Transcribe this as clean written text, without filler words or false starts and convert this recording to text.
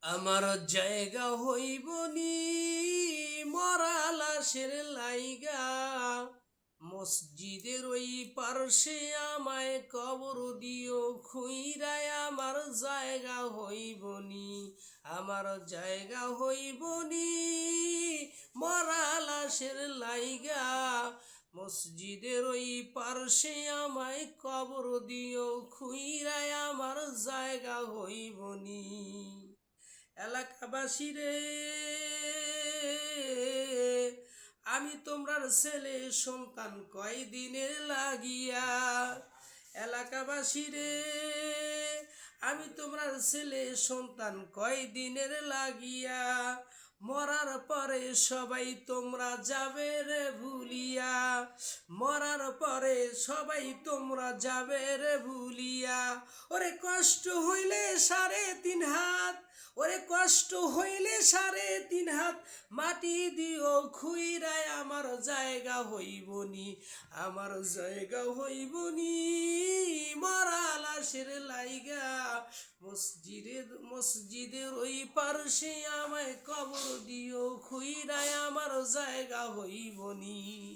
আমার জায়গা হইবনি মরা লাশের লাইগা, মসজিদের ওই পার্শ্বে আমায় কবর দিও খুইরায় আমার জায়গা হইবনি, আমার জায়গা হইবনি মরা লাশের লাইগা, মসজিদের ওই পার্শ্বে আমায় কবর দিও খুইরায় আমার জায়গা হইবনি। এলাকাবাসী রে, আমি তোমরার ছেলে সন্তান কয়দিনের লাগিয়া। এলাকাবাসী রে, আমি তোমরার ছেলে সন্তান কয়দিনের লাগিয়া, মরার পরে সবাই তোমরা যাবে রে ভুলিয়া, মরার পরে সবাই তোমরা যাবে রে ভুলিয়া। ওরে কষ্ট হইলে 3.5 হাত, ওরে কষ্ট হইলে 3.5 হাত মাটি দিও খুইরায় আমার জায়গা হইবনি, আমার জায়গা হইবনি মরা লাশের লাইগা, মসজিদের ওই পার্শ্বে আমায় কবর দিও খুইরায় আমার জায়গা হইবনি।